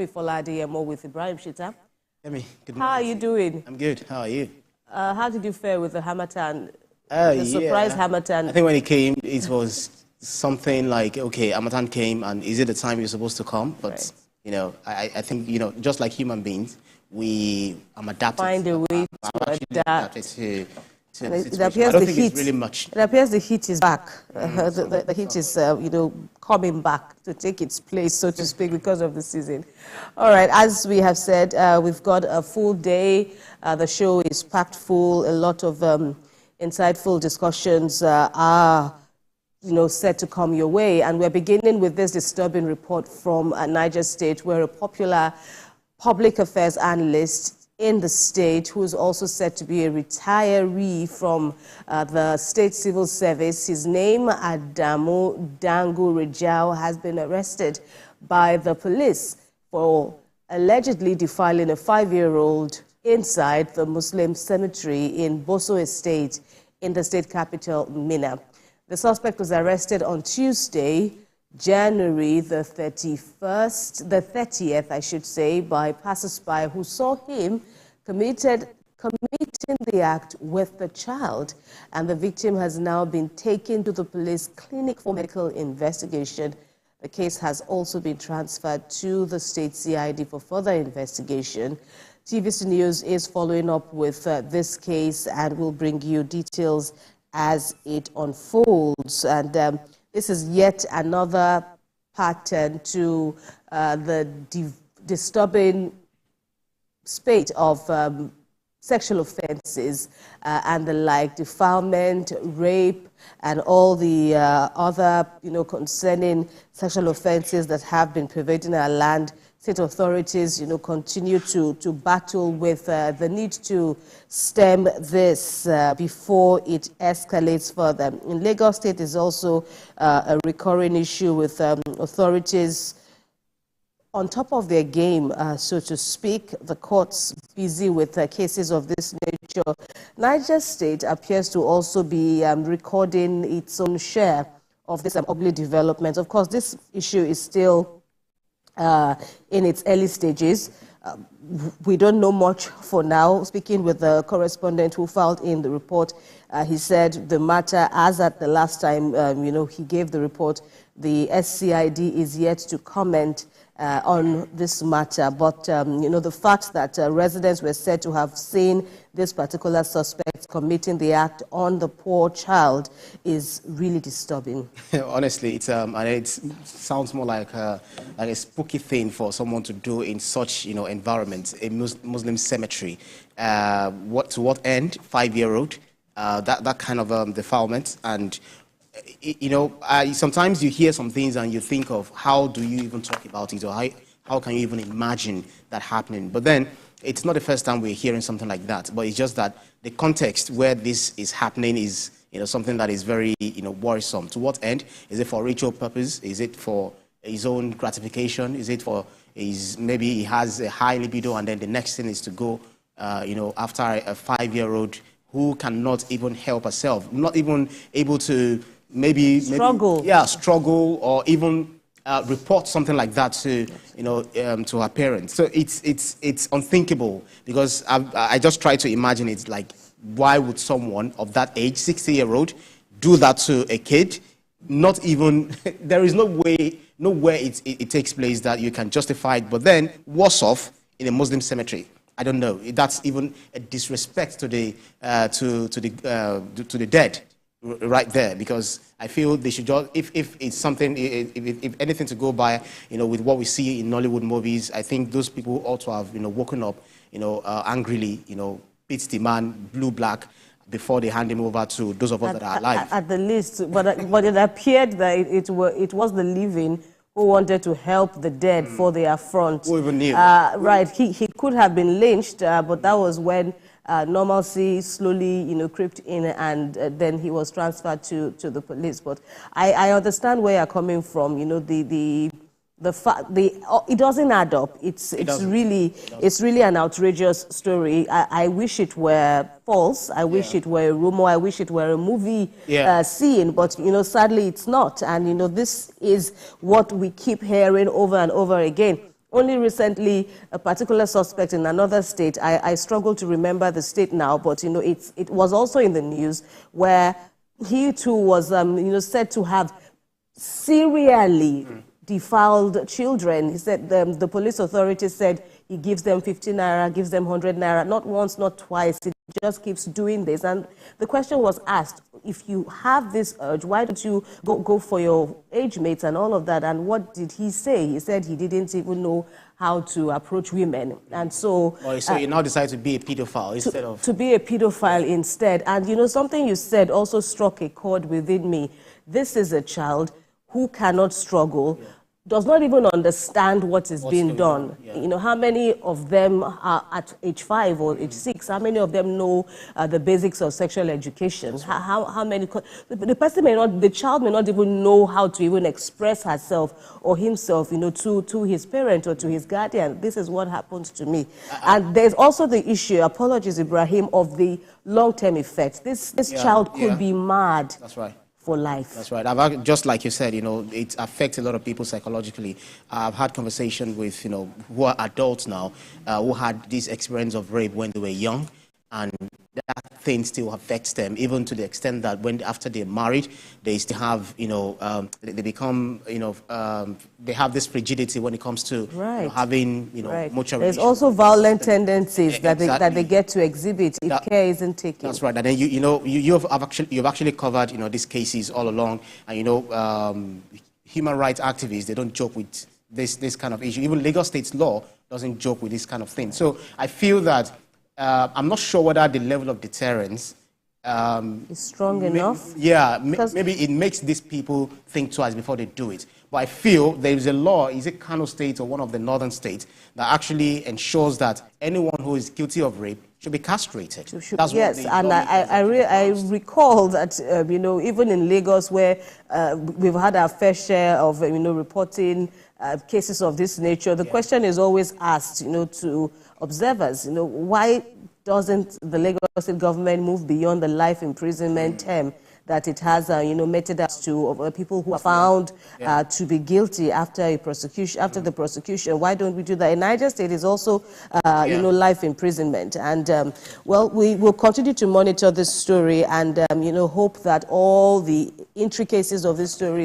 Foladi with Ibrahim Shita. Emi, good morning. How are you doing? I'm good. How are you? How did you fare with the Hamatan? The surprise Hamatan? I think when it came, it was something like, okay, Hamatan came, and is it the time you're supposed to come? But, right. you know, I think, you know, just like human beings, I'm adapted. Find a way to adapt. It appears the heat. Really much. It appears the heat is back. The heat is, coming back to take its place, so to speak, because of the season. All right, as we have said, we've got a full day. The show is packed full. A lot of insightful discussions are, set to come your way. And we're beginning with this disturbing report from Niger State, where a popular public affairs analyst in the state, who is also said to be a retiree from the state civil service. His name, Adamu Dangu Rejao, has been arrested by the police for allegedly defiling a 5-year-old inside the Muslim cemetery in Boso Estate in the state capital, Minna. The suspect was arrested on Tuesday, January the 30th, I should say, by passers-by who saw him committing the act with the child. And the victim has now been taken to the police clinic for medical investigation. The case has also been transferred to the state CID for further investigation. TVC News is following up with this case and will bring you details as it unfolds. And this is yet another pattern to the disturbing spate of sexual offences and the like, defilement, rape, and all the other, concerning sexual offences that have been pervading our land. State authorities, continue to battle with the need to stem this before it escalates further. In Lagos State is also a recurring issue with authorities on top of their game, so to speak. The courts busy with cases of this nature. Niger State appears to also be recording its own share of this ugly development. Of course, this issue is still in its early stages. We don't know much for now. Speaking with the correspondent who filed in the report, he said the matter, as at the last time, he gave the report, the SCID is yet to comment on this matter. But, the fact that residents were said to have seen this particular suspect committing the act on the poor child is really disturbing. Honestly, it sounds more like a spooky thing for someone to do in such, environment, a Muslim cemetery. To what end? 5-year-old, that kind of defilement. And sometimes you hear some things and you think of how do you even talk about it, or how can you even imagine that happening? But then it's not the first time we're hearing something like that, but it's just that the context where this is happening is something that is very worrisome. To what end? Is it for ritual purpose? Is it for his own gratification? Is it for maybe he has a high libido, and then the next thing is to go after a 5-year-old who cannot even help herself, not even able to maybe struggle, or even report something like that to to her parents. So it's unthinkable, because I just try to imagine it, like, why would someone of that age, 60-year-old, do that to a kid? Not even there is no way, nowhere it takes place that you can justify it. But then worse off in a Muslim cemetery. I don't know. That's even a disrespect to the dead, right there. Because I feel they should just, if it's something, if anything to go by, with what we see in Nollywood movies, I think those people ought to have, woken up, angrily, beat the man blue black before they hand him over to those of us that are alive. At the least, but it appeared that it was the living who wanted to help the dead for their affront. Who even knew? Right, he could have been lynched, but that was when normalcy slowly, crept in, and then he was transferred to the police. But I understand where you're coming from. It doesn't add up. It's really an outrageous story. I wish it were false. I wish it were a rumor. I wish it were a movie scene. But sadly, it's not. And this is what we keep hearing over and over again. Only recently, a particular suspect in another state, I struggle to remember the state now, but, you know, it was also in the news where he too was, you know, said to have serially defiled children. He said the police authorities said he gives them 50 naira, gives them 100 naira, not once, not twice. He just keeps doing this. And the question was asked, if you have this urge, why don't you go for your age mates and all of that? And what did he say? He said he didn't even know how to approach women. And so... so you now decide to be a pedophile instead of... To be a pedophile instead. And, you know, something you said also struck a chord within me. This is a child who cannot struggle, does not even understand what is being done. You know, how many of them are at age 5 or age 6? How many of them know the basics of sexual education? How many? The person may not, the child may not even know how to even express herself or himself, you know, to his parent or to his guardian. This is what happens to me. And there's also the issue, apologies, Ibrahim, of the long-term effects. This child could be mad. That's right. For life. That's right. Just like you said, you know, it affects a lot of people psychologically. I've had conversation with, you know, who are adults now, who had this experience of rape when they were young, and that thing still affects them, even to the extent that when after they're married, they still have, you know, they become, you know, they have this frigidity when it comes to you know, having, you know, mutual There's also violent tendencies that they get to exhibit if care isn't taken. That's right. And then you've actually covered, you know, these cases all along, and you know, human rights activists, they don't joke with this kind of issue. Even Lagos State's law doesn't joke with this kind of thing. So I feel that I'm not sure whether the level of deterrence is strong enough. Yeah, maybe it makes these people think twice before they do it. But I feel there is a law, is it Kano State or one of the northern states, that actually ensures that anyone who is guilty of rape should be castrated. Yes, and I recall that, you know, even in Lagos, where we've had our fair share of, you know, reporting cases of this nature, the question is always asked, you know, to observers, you know, why doesn't the Lagos State government move beyond the life imprisonment term that it has, you know, meted out to people who are found to be guilty after a prosecution, after the prosecution? Why don't we do that? In Niger State is also, you know, life imprisonment. And, well, we will continue to monitor this story and, you know, hope that all the intricacies of this story